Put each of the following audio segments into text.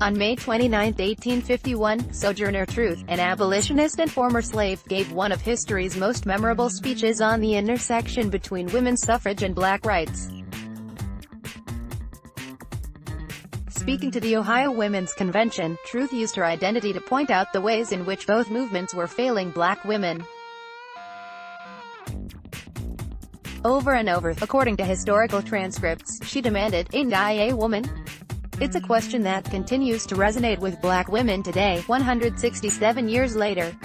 On May 29, 1851, Sojourner Truth, an abolitionist and former slave, gave one of history's most memorable speeches on the intersection between women's suffrage and black rights. Speaking to the Ohio Women's Convention, Truth used her identity to point out the ways in which both movements were failing black women. Over and over, according to historical transcripts, she demanded, "Ain't I a woman?" It's a question that continues to resonate with black women today, 167 years later.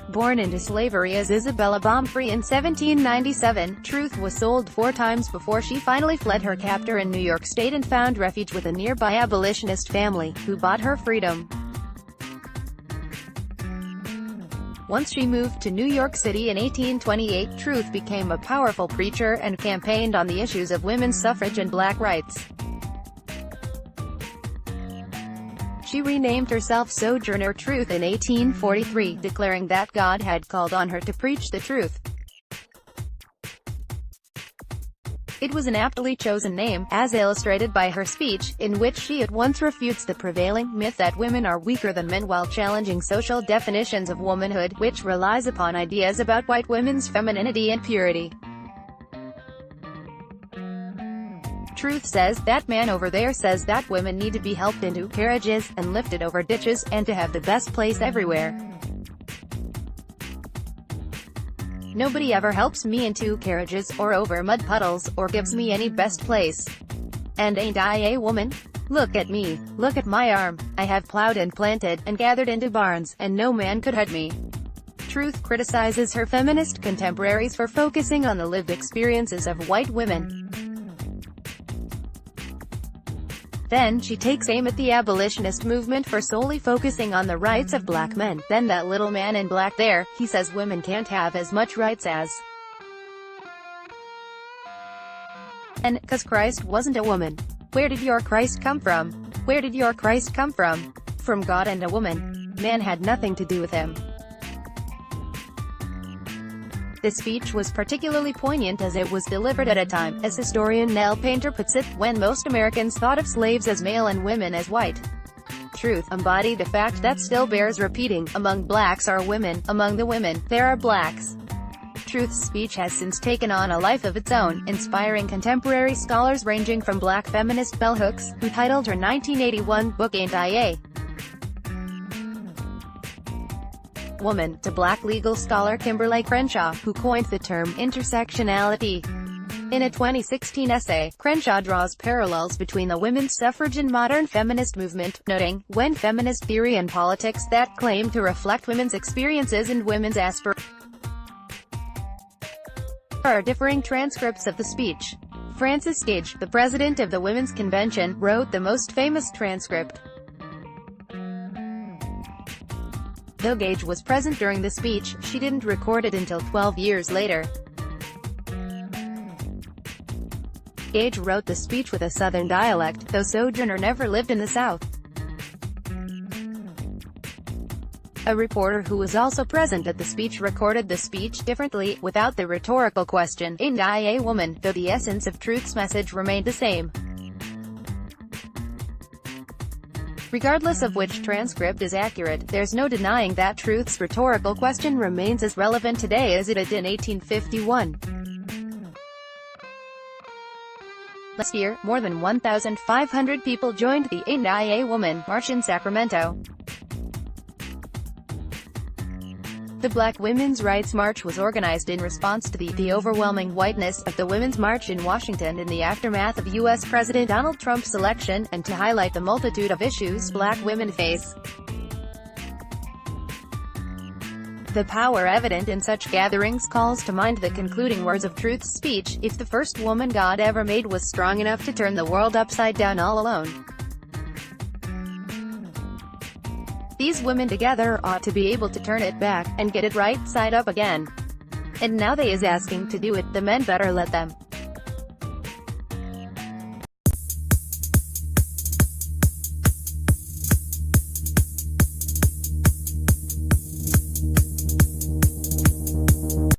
Born into slavery as Isabella Baumfree in 1797, Truth was sold 4 times before she finally fled her captor in New York State and found refuge with a nearby abolitionist family, who bought her freedom. Once she moved to New York City in 1828, Truth became a powerful preacher and campaigned on the issues of women's suffrage and black rights. She renamed herself Sojourner Truth in 1843, declaring that God had called on her to preach the truth. It was an aptly chosen name, as illustrated by her speech, in which she at once refutes the prevailing myth that women are weaker than men while challenging social definitions of womanhood, which relies upon ideas about white women's femininity and purity. Truth says, "That man over there says that women need to be helped into carriages, and lifted over ditches, and to have the best place everywhere. Nobody ever helps me into carriages, or over mud puddles, or gives me any best place. And ain't I a woman? Look at me, look at my arm. I have plowed and planted, and gathered into barns, and no man could hurt me." Truth criticizes her feminist contemporaries for focusing on the lived experiences of white women. Then she takes aim at the abolitionist movement for solely focusing on the rights of black men. "Then that little man in black there, he says women can't have as much rights as men, 'cause Christ wasn't a woman. Where did your Christ come from? Where did your Christ come from? From God and a woman. Man had nothing to do with him." This speech was particularly poignant as it was delivered at a time, as historian Nell Painter puts it, when most Americans thought of slaves as male and women as white. Truth embodied a fact that still bears repeating: among blacks are women, among the women, there are blacks. Truth's speech has since taken on a life of its own, inspiring contemporary scholars ranging from black feminist bell hooks, who titled her 1981 book Ain't I a Woman, to black legal scholar Kimberly Crenshaw, who coined the term intersectionality. In a 2016 essay, Crenshaw draws parallels between the women's suffrage and modern feminist movement, noting, when feminist theory and politics that claim to reflect women's experiences and women's aspirations are differing transcripts of the speech. Frances Gage, the president of the Women's Convention, wrote the most famous transcript. Though Gage was present during the speech, she didn't record it until 12 years later. Gage wrote the speech with a Southern dialect, though Sojourner never lived in the South. A reporter who was also present at the speech recorded the speech differently, without the rhetorical question, "Ain't I a woman?" though the essence of Truth's message remained the same. Regardless of which transcript is accurate, there's no denying that Truth's rhetorical question remains as relevant today as it did in 1851. Last year, more than 1,500 people joined the Ain't I a Woman march in Sacramento. The Black Women's Rights March was organized in response to the overwhelming whiteness of the Women's March in Washington in the aftermath of U.S. President Donald Trump's election, and to highlight the multitude of issues black women face. The power evident in such gatherings calls to mind the concluding words of Truth's speech, "If the first woman God ever made was strong enough to turn the world upside down all alone, these women together ought to be able to turn it back, and get it right side up again. And now they is asking to do it, the men better let them."